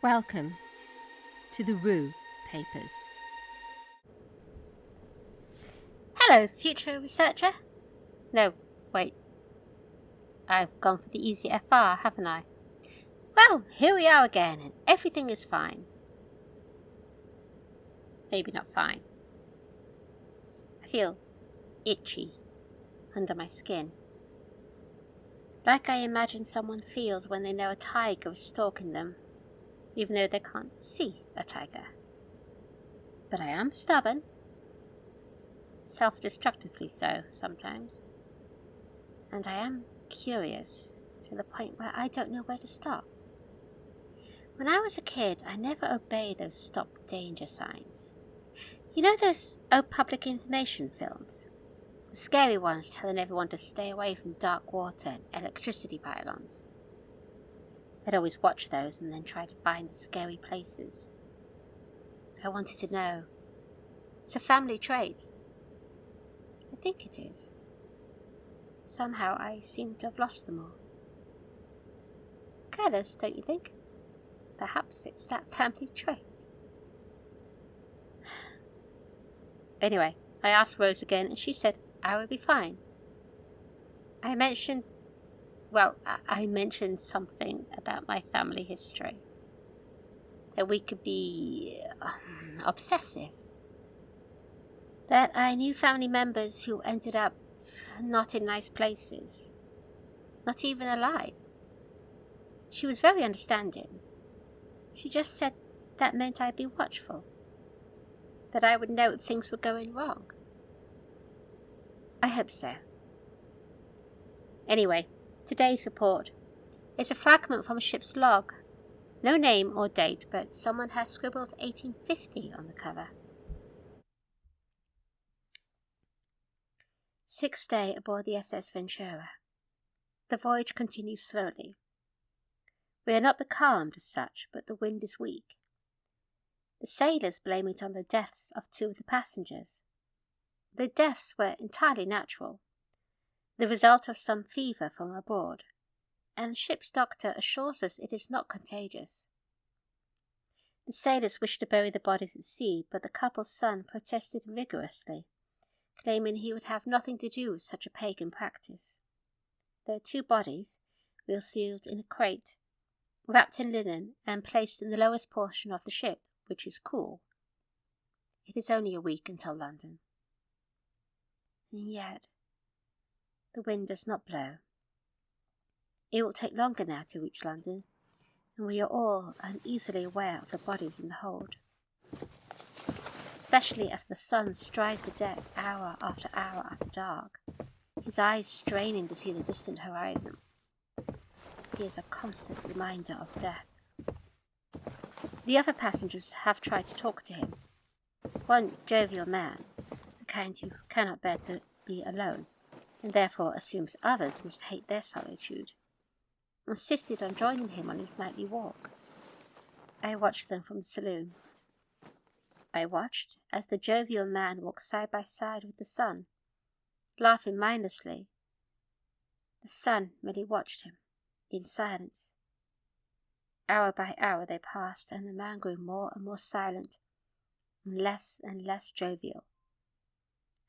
Welcome to the Rue Papers. Hello, future researcher. No, wait. I've gone for the easy FR, haven't I? Well, here we are again, and everything is fine. Maybe not fine. I feel itchy under my skin. Like I imagine someone feels when they know a tiger is stalking them, even though they can't see a tiger. But I am stubborn. Self-destructively so, sometimes. And I am curious to the point where I don't know where to stop. When I was a kid, I never obeyed those stop danger signs. You know those old public information films? The scary ones telling everyone to stay away from dark water and electricity pylons. I'd always watch those and then try to find the scary places. I wanted to know. It's a family trait. I think it is. Somehow I seem to have lost them all. Careless, don't you think? Perhaps it's that family trait. Anyway, I asked Rose again and she said I would be fine. I mentioned something about my family history. That we could be obsessive. That I knew family members who ended up not in nice places. Not even alive. She was very understanding. She just said that meant I'd be watchful. That I would know if things were going wrong. I hope so. Anyway, today's report is a fragment from a ship's log. No name or date, but someone has scribbled 1850 on the cover. 6th day aboard the SS Ventura. The voyage continues slowly. We are not becalmed as such, but the wind is weak. The sailors blame it on the deaths of 2 of the passengers. The deaths were entirely natural, the result of some fever from abroad, and the ship's doctor assures us it is not contagious. The sailors wished to bury the bodies at sea, but the couple's son protested vigorously, claiming he would have nothing to do with such a pagan practice. Their 2 bodies were sealed in a crate, wrapped in linen, and placed in the lowest portion of the ship, which is cool. It is only a week until London. And yet, the wind does not blow. It will take longer now to reach London, and we are all uneasily aware of the bodies in the hold. Especially as the sun strides the deck hour after hour after dark, his eyes straining to see the distant horizon. He is a constant reminder of death. The other passengers have tried to talk to him. One jovial man, the kind who cannot bear to be alone, and therefore assumes others must hate their solitude, insisted on joining him on his nightly walk. I watched them from the saloon. I watched as the jovial man walked side by side with the son, laughing mindlessly. The son merely watched him, in silence. Hour by hour they passed, and the man grew more and more silent, and less jovial.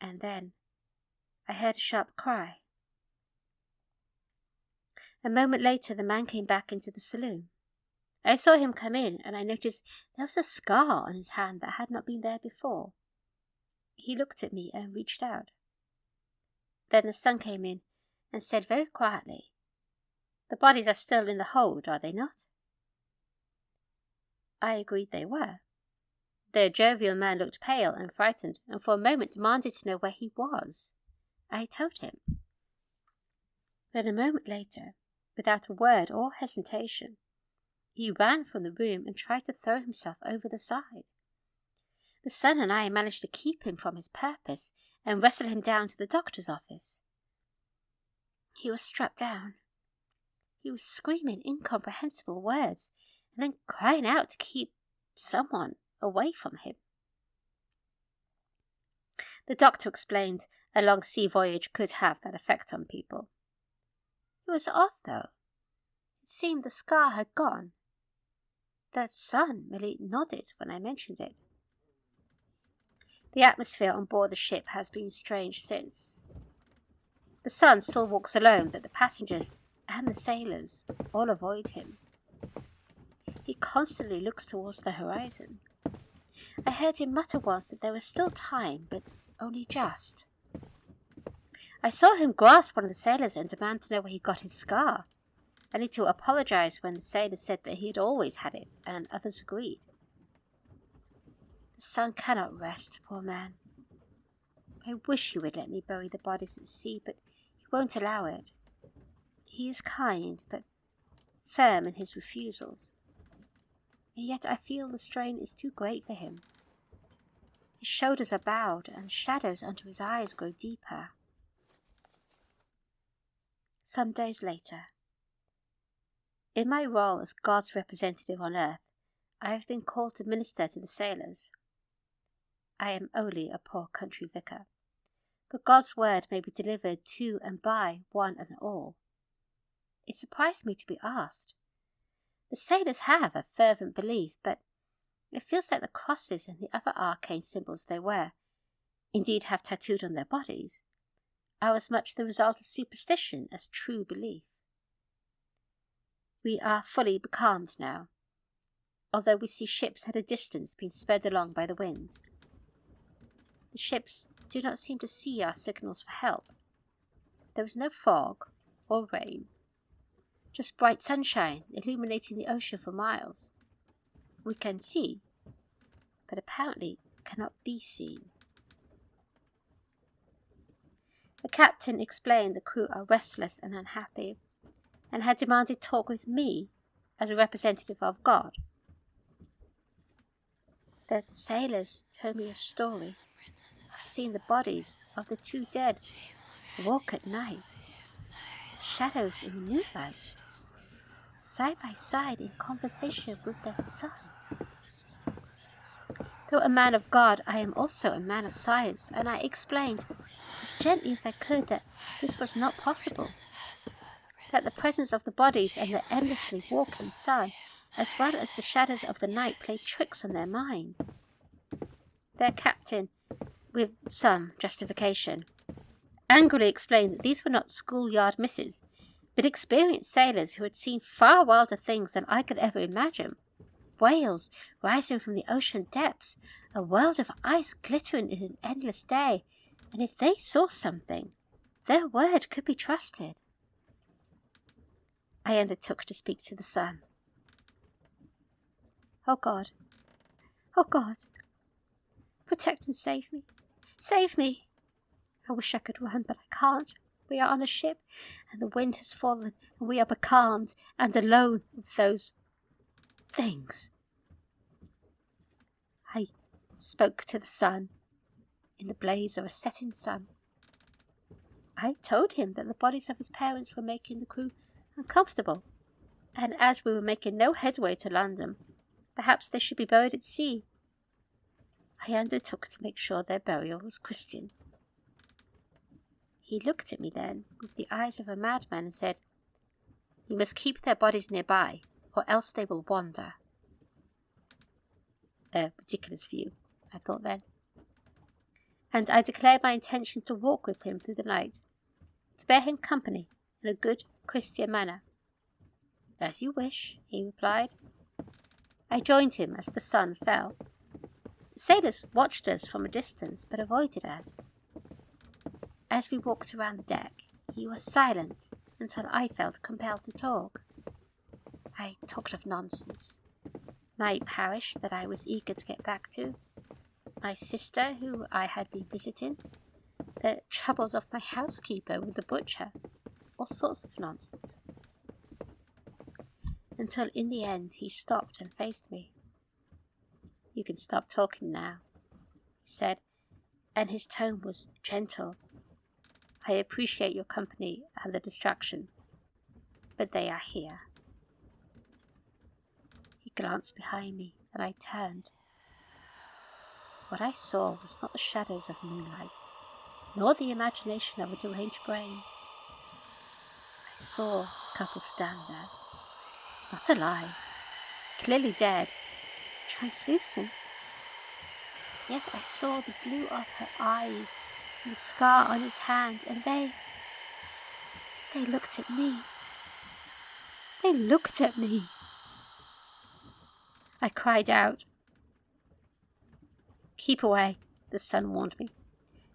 And then I heard a sharp cry. A moment later the man came back into the saloon. I saw him come in, and I noticed there was a scar on his hand that had not been there before. He looked at me and reached out. Then the son came in and said very quietly, "The bodies are still in the hold, are they not?" I agreed they were. The jovial man looked pale and frightened, and for a moment demanded to know where he was. I told him. Then a moment later, without a word or hesitation, he ran from the room and tried to throw himself over the side. The son and I managed to keep him from his purpose and wrestle him down to the doctor's office. He was strapped down. He was screaming incomprehensible words and then crying out to keep someone away from him. The doctor explained a long sea voyage could have that effect on people. It was odd, though. It seemed the scar had gone. The sun merely nodded when I mentioned it. The atmosphere on board the ship has been strange since. The sun still walks alone, but the passengers and the sailors all avoid him. He constantly looks towards the horizon. I heard him mutter once that there was still time, but only just. I saw him grasp one of the sailors and demand to know where he got his scar, only to apologize when the sailor said that he had always had it, and others agreed. The sun cannot rest, poor man. I wish he would let me bury the bodies at sea, but he won't allow it. He is kind, but firm in his refusals. And yet I feel the strain is too great for him. His shoulders are bowed, and shadows under his eyes grow deeper. Some days later, in my role as God's representative on earth, I have been called to minister to the sailors. I am only a poor country vicar, but God's word may be delivered to and by one and all. It surprised me to be asked. The sailors have a fervent belief, but it feels like the crosses and the other arcane symbols they wear, indeed have tattooed on their bodies, are as much the result of superstition as true belief. We are fully becalmed now, although we see ships at a distance being sped along by the wind. The ships do not seem to see our signals for help. There is no fog or rain, just bright sunshine illuminating the ocean for miles. We can see, but apparently cannot be seen. The captain explained the crew are restless and unhappy, and had demanded talk with me as a representative of God. The sailors told me a story of seeing the bodies of the two dead walk at night, shadows in the moonlight, side by side in conversation with their son. Though a man of God, I am also a man of science, and I explained as gently as I could that this was not possible, that the presence of the bodies and the endlessly walking sun, as well as the shadows of the night, played tricks on their mind. Their captain, with some justification, angrily explained that these were not schoolyard misses, but experienced sailors who had seen far wilder things than I could ever imagine. Whales rising from the ocean depths, a world of ice glittering in an endless day, and if they saw something, their word could be trusted. I undertook to speak to the sun. Oh God, protect and save me. Save me! I wish I could run, but I can't. We are on a ship, and the wind has fallen, and we are becalmed and alone with those things. I spoke to the sun in the blaze of a setting sun. I told him that the bodies of his parents were making the crew uncomfortable, and as we were making no headway to London, perhaps they should be buried at sea. I undertook to make sure their burial was Christian. He looked at me then with the eyes of a madman and said, "You must keep their bodies nearby, or else they will wander." A ridiculous view, I thought then. And I declared my intention to walk with him through the night, to bear him company in a good Christian manner. "As you wish," he replied. I joined him as the sun fell. The sailors watched us from a distance, but avoided us. As we walked around the deck, he was silent until I felt compelled to talk. I talked of nonsense. My parish that I was eager to get back to, my sister who I had been visiting, the troubles of my housekeeper with the butcher, all sorts of nonsense. Until in the end he stopped and faced me. "You can stop talking now," he said, and his tone was gentle. "I appreciate your company and the distraction, but they are here." He glanced behind me, and I turned. What I saw was not the shadows of moonlight, nor the imagination of a deranged brain. I saw a couple stand there, not alive, clearly dead, translucent. Yet I saw the blue of her eyes and the scar on his hand, and they looked at me. They looked at me. I cried out. "Keep away," the sun warned me,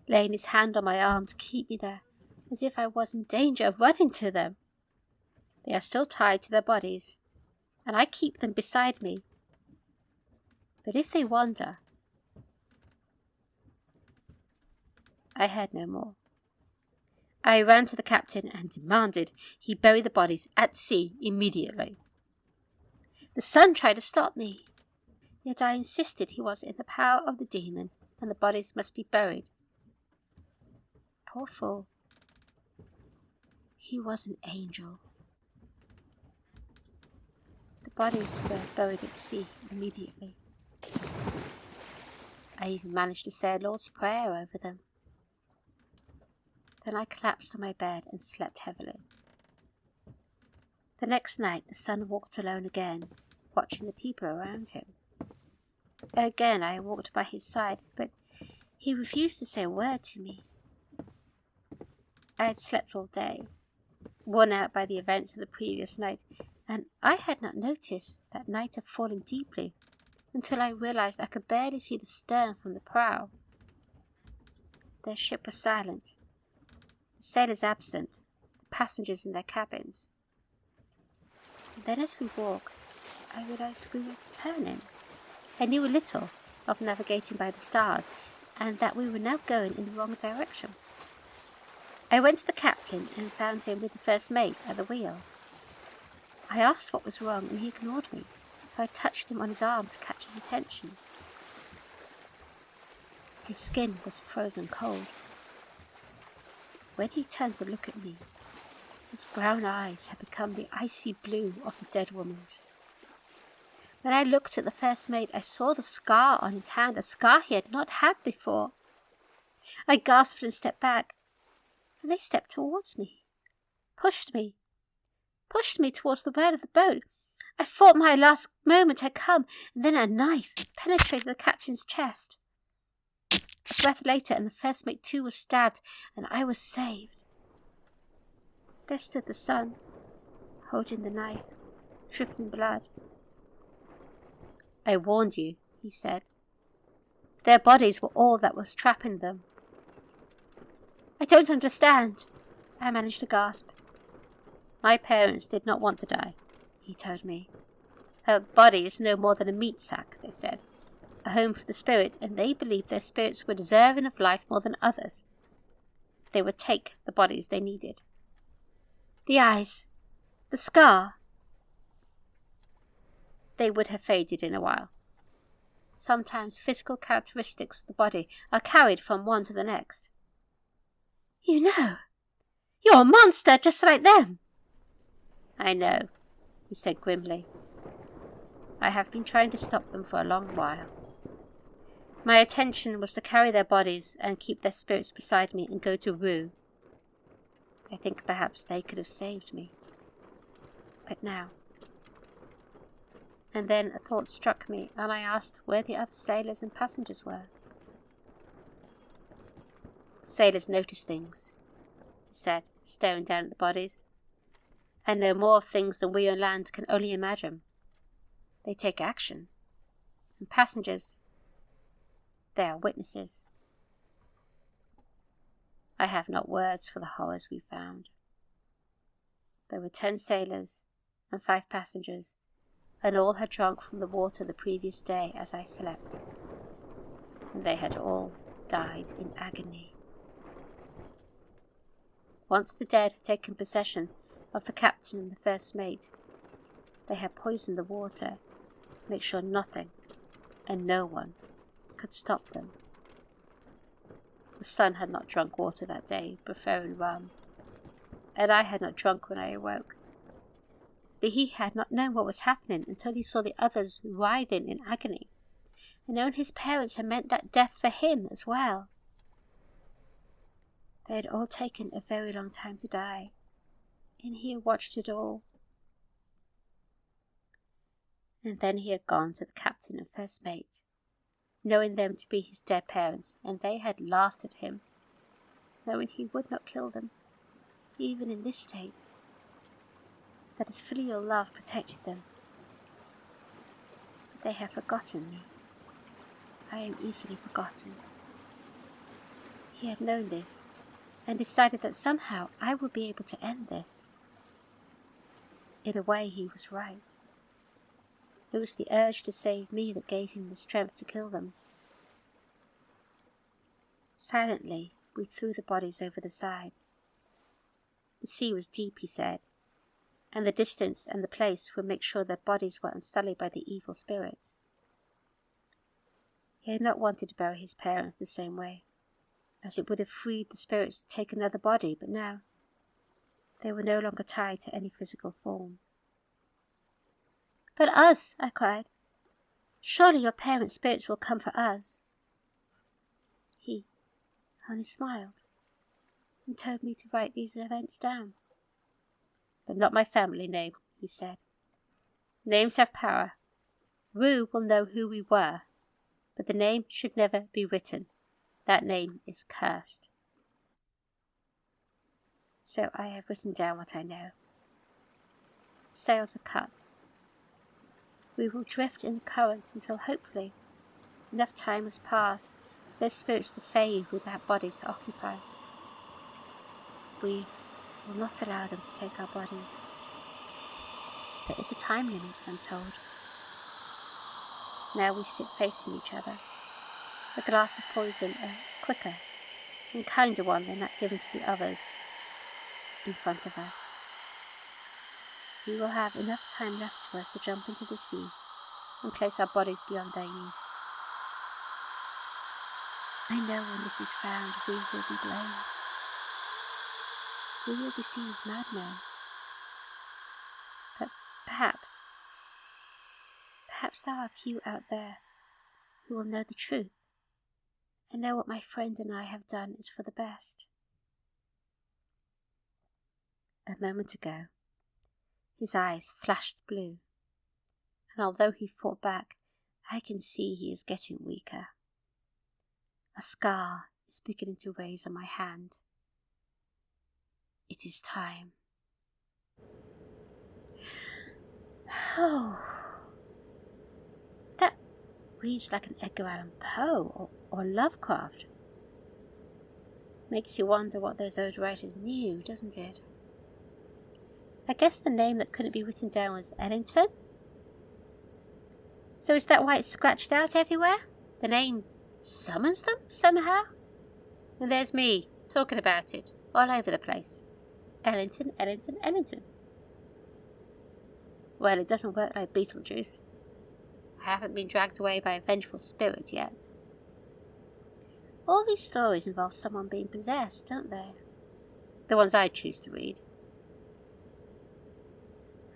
laying his hand on my arm to keep me there, as if I was in danger of running to them. "They are still tied to their bodies, and I keep them beside me. But if they wander..." I heard no more. I ran to the captain and demanded he bury the bodies at sea immediately. The sun tried to stop me, yet I insisted he was in the power of the demon and the bodies must be buried. Poor fool. He was an angel. The bodies were buried at sea immediately. I even managed to say a Lord's Prayer over them. Then I collapsed on my bed and slept heavily. The next night the sun walked alone again, watching the people around him. Again I walked by his side, but he refused to say a word to me. I had slept all day, worn out by the events of the previous night, and I had not noticed that night had fallen deeply until I realized I could barely see the stern from the prow. Their ship was silent, the sailors absent, the passengers in their cabins. And then as we walked, I realized we were turning. I knew a little of navigating by the stars, and that we were now going in the wrong direction. I went to the captain and found him with the first mate at the wheel. I asked what was wrong, and he ignored me, so I touched him on his arm to catch his attention. His skin was frozen cold. When he turned to look at me, his brown eyes had become the icy blue of the dead woman's. When I looked at the first mate, I saw the scar on his hand, a scar he had not had before. I gasped and stepped back, and they stepped towards me, pushed me towards the bow of the boat. I thought my last moment had come, and then a knife penetrated the captain's chest. A breath later, and the first mate too was stabbed, and I was saved. There stood the sun, holding the knife, dripping blood. "I warned you," he said. "Their bodies were all that was trapping them." "I don't understand," I managed to gasp. "My parents did not want to die," he told me. "Her body is no more than a meat sack," they said, "a home for the spirit, and they believed their spirits were deserving of life more than others. They would take the bodies they needed." The eyes, the scar, they would have faded in a while. Sometimes physical characteristics of the body are carried from one to the next. "You know, you're a monster just like them." "I know," he said grimly. "I have been trying to stop them for a long while. My intention was to carry their bodies and keep their spirits beside me and go to Rue. I think perhaps they could have saved me. But now..." And then a thought struck me, and I asked where the other sailors and passengers were. "Sailors notice things," he said, staring down at the bodies, "and know more of things than we on land can only imagine. They take action. And passengers, they are witnesses. I have not words for the horrors we found. There were 10 sailors and 5 passengers, and all had drunk from the water the previous day as I slept, and they had all died in agony. Once the dead had taken possession of the captain and the first mate, they had poisoned the water to make sure nothing and no one could stop them. The son had not drunk water that day, preferring rum, and I had not drunk when I awoke. But he had not known what was happening until he saw the others writhing in agony, and knowing his parents had meant that death for him as well. They had all taken a very long time to die, and he had watched it all. And then he had gone to the captain and first mate, knowing them to be his dead parents, and they had laughed at him, knowing he would not kill them, even in this state, that his filial love protected them. But they have forgotten me. I am easily forgotten. He had known this, and decided that somehow I would be able to end this. In a way, he was right. It was the urge to save me that gave him the strength to kill them. Silently, we threw the bodies over the side. The sea was deep, he said, and the distance and the place would make sure their bodies were unsullied by the evil spirits. He had not wanted to bury his parents the same way, as it would have freed the spirits to take another body, but now they were no longer tied to any physical form. "But us," I cried. "Surely your parents' spirits will come for us." He only smiled and told me to write these events down. "But not my family name," he said. "Names have power. Rue will know who we were, but the name should never be written. That name is cursed." So I have written down what I know. The sails are cut. We will drift in the current until hopefully enough time has passed for those spirits to fade without bodies to occupy. We will not allow them to take our bodies. There is a time limit, I'm told. Now we sit facing each other, a glass of poison, a quicker and kinder one than that given to the others, in front of us. We will have enough time left to us to jump into the sea and place our bodies beyond their use. I know when this is found, we will be blamed. We will be seen as madmen. But perhaps there are a few out there who will know the truth and know what my friend and I have done is for the best. A moment ago, his eyes flashed blue, and although he fought back, I can see he is getting weaker. A scar is beginning to raise on my hand. It is time. Oh, that reads like an Edgar Allan Poe or Lovecraft. Makes you wonder what those old writers knew, doesn't it? I guess the name that couldn't be written down was Ellington? So is that why it's scratched out everywhere? The name summons them somehow? And there's me, talking about it, all over the place. Ellington, Ellington, Ellington. Well, it doesn't work like Beetlejuice. I haven't been dragged away by a vengeful spirit yet. All these stories involve someone being possessed, don't they? The ones I choose to read.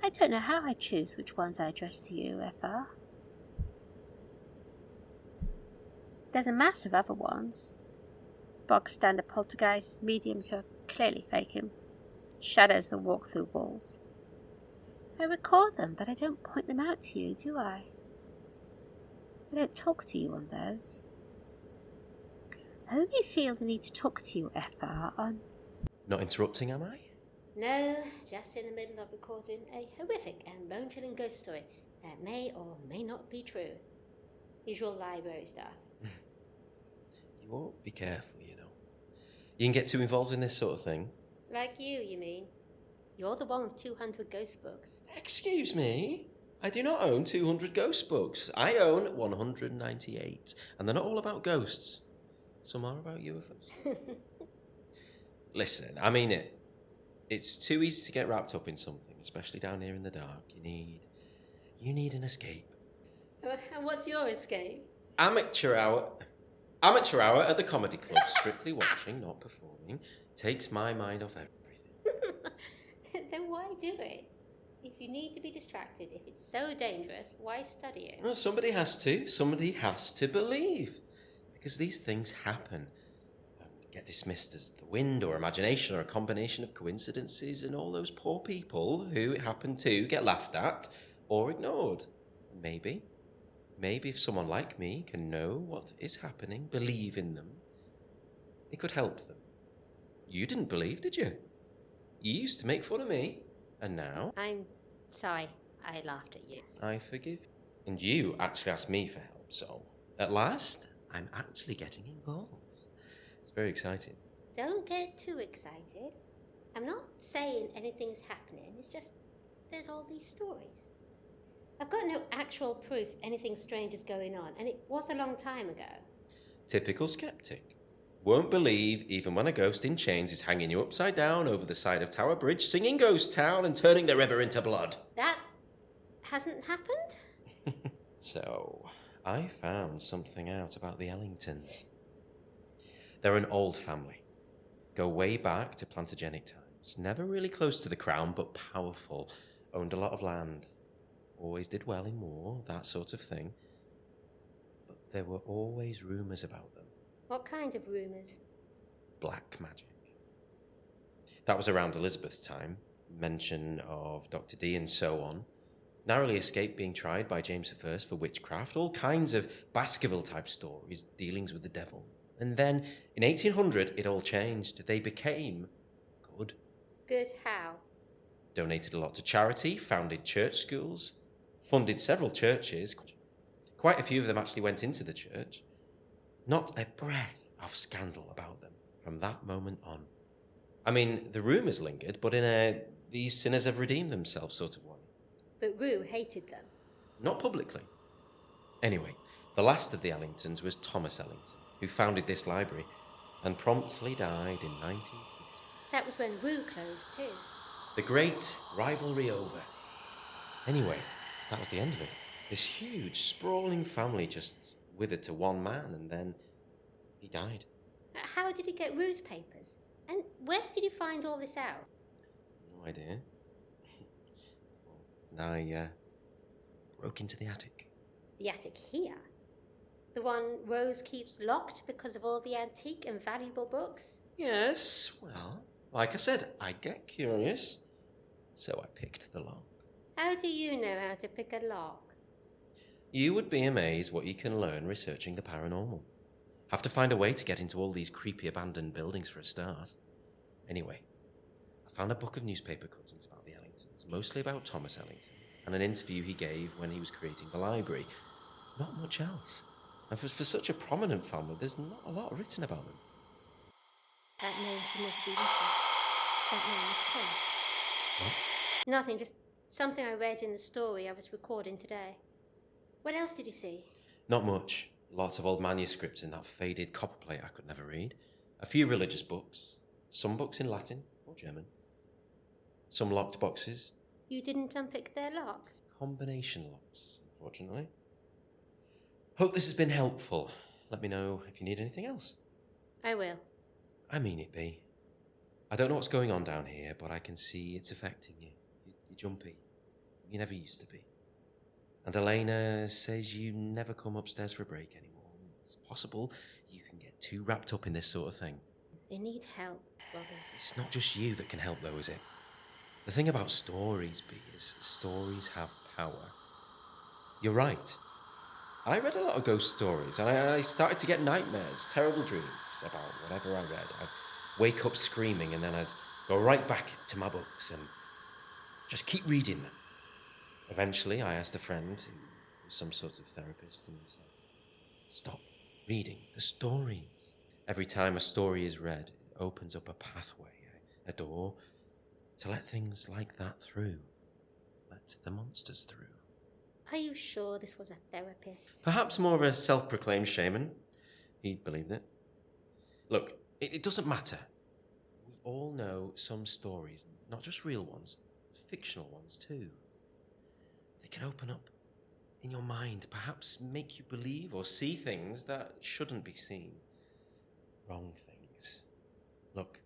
I don't know how I choose which ones I address to you, FR. There's a mass of other ones. Bog standard poltergeists, mediums who are clearly faking, shadows that walk through walls. I record them, but I don't point them out to you, do I? I don't talk to you on those. I only feel the need to talk to you, FR, on... Not interrupting, am I? No, just in the middle of recording a horrific and bone-chilling ghost story that may or may not be true. Usual library stuff. You won't be careful, you know. You can get too involved in this sort of thing. Like you mean? You're the one with 200 ghost books. Excuse me? I do not own 200 ghost books. I own 198, and they're not all about ghosts. Some are about UFOs. Listen, I mean it. It's too easy to get wrapped up in something, especially down here in the dark. You need an escape. And what's your escape? Amateur hour at the comedy club, strictly watching, not performing, takes my mind off everything. Then why do it? If you need to be distracted, if it's so dangerous, why study it? Well, somebody has to believe. Because these things happen. Get dismissed as the wind or imagination or a combination of coincidences, and all those poor people who happen to get laughed at or ignored. maybe. Maybe if someone like me can know what is happening, believe in them, it could help them. You didn't believe, did you? You used to make fun of me, and now I'm sorry I laughed at you. I forgive you. And you actually asked me for help, so at last, I'm actually getting involved. It's very exciting. Don't get too excited. I'm not saying anything's happening, it's just there's all these stories. I've got no actual proof anything strange is going on, and it was a long time ago. Typical skeptic. Won't believe even when a ghost in chains is hanging you upside down over the side of Tower Bridge, singing Ghost Town and turning the river into blood. That hasn't happened? So, I found something out about the Ellingtons. They're an old family. Go way back to Plantagenet times. Never really close to the crown, but powerful. Owned a lot of land. Always did well in war, that sort of thing. But there were always rumours about them. What kind of rumours? Black magic. That was around Elizabeth's time. Mention of Dr. Dee and so on. Narrowly escaped being tried by James I for witchcraft. All kinds of Baskerville-type stories, dealings with the devil. And then, in 1800, it all changed. They became good. Good how? Donated a lot to charity, founded church schools, funded several churches. Quite a few of them actually went into the church. Not a breath of scandal about them from that moment on. I mean, the rumours lingered, but in a these sinners have redeemed themselves sort of way. But Rue hated them. Not publicly. Anyway, the last of the Ellingtons was Thomas Ellington, who founded this library and promptly died in 1950. That was when Rue closed too. The great rivalry over. Anyway, that was the end of it. This huge, sprawling family just withered to one man, and then he died. How did he get Rue's papers? And where did you find all this out? No idea. And I broke into the attic. The attic here? The one Rose keeps locked because of all the antique and valuable books? Yes, well, like I said, I get curious, so I picked the lock. How do you know how to pick a lock? You would be amazed what you can learn researching the paranormal. Have to find a way to get into all these creepy abandoned buildings for a start. Anyway, I found a book of newspaper cuttings about the Ellingtons, mostly about Thomas Ellington, and an interview he gave when he was creating the library. Not much else. And for such a prominent family, there's not a lot written about them. That name should never be written. That name is cursed. What? Nothing, just something I read in the story I was recording today. What else did you see? Not much. Lots of old manuscripts in that faded copperplate I could never read. A few religious books. Some books in Latin or German. Some locked boxes. You didn't unpick their locks? Combination locks, unfortunately. Hope this has been helpful. Let me know if you need anything else. I will. I mean it, B. I don't know what's going on down here, but I can see it's affecting you. You're jumpy. You never used to be. And Elena says you never come upstairs for a break anymore. It's possible you can get too wrapped up in this sort of thing. They need help, Robin. It's not just you that can help though, is it? The thing about stories, B, is stories have power. You're right. I read a lot of ghost stories, and I started to get nightmares, terrible dreams about whatever I read. I'd wake up screaming, and then I'd go right back to my books and just keep reading them. Eventually, I asked a friend who was some sort of therapist, and he said, "Stop reading the stories. Every time a story is read, it opens up a pathway, a door, to let things like that through. Let the monsters through." Are you sure this was a therapist? Perhaps more of a self-proclaimed shaman. He believed it. Look, it doesn't matter. We all know some stories, not just real ones, fictional ones too. They can open up in your mind, perhaps make you believe or see things that shouldn't be seen. Wrong things. Look,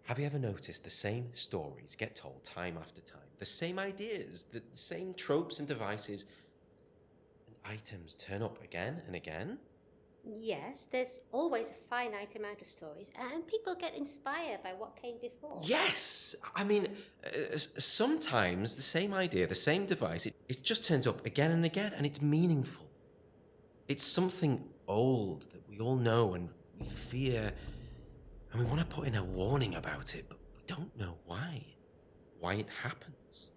have you ever noticed the same stories get told time after time? The same ideas, the same tropes and devices and items turn up again and again? Yes, there's always a finite amount of stories, and people get inspired by what came before. Yes! I mean, sometimes the same idea, the same device, it just turns up again and again, and it's meaningful. It's something old that we all know and we fear, and we want to put in a warning about it, but we don't know why. Why it happens.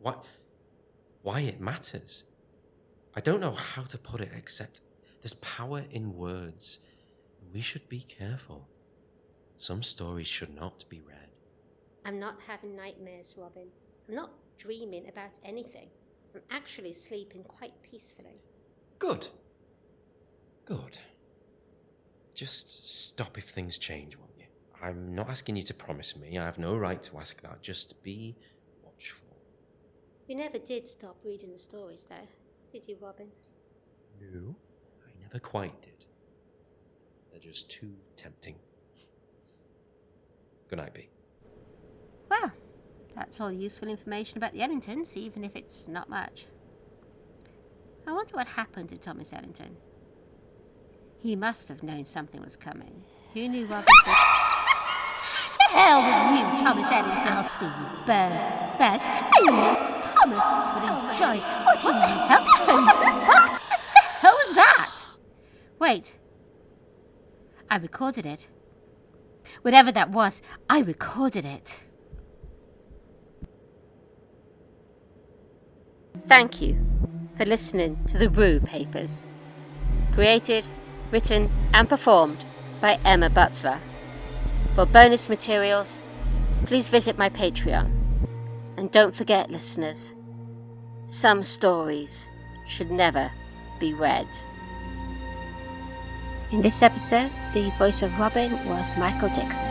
Why it matters. I don't know how to put it, except there's power in words. We should be careful. Some stories should not be read. I'm not having nightmares, Robin. I'm not dreaming about anything. I'm actually sleeping quite peacefully. Good. Just stop if things change, won't you? I'm not asking you to promise me. I have no right to ask that. Just be watchful. You never did stop reading the stories, though, did you, Robin? No, I never quite did. They're just too tempting. Good night, Bea. Well, that's all useful information about the Ellingtons, even if it's not much. I wonder what happened to Thomas Ellington. He must have known something was coming. Who knew Robin would... To hell with you, Thomas Ellington. I'll see you burn first. I knew Thomas would enjoy watching you help. What the fuck? What the hell was that? Wait. I recorded it. Whatever that was, I recorded it. Thank you for listening to the Rue Papers. Created, written and performed by Emma Butler. For bonus materials, please visit my Patreon. And don't forget, listeners, some stories should never be read. In this episode, the voice of Robin was Michael Dixon.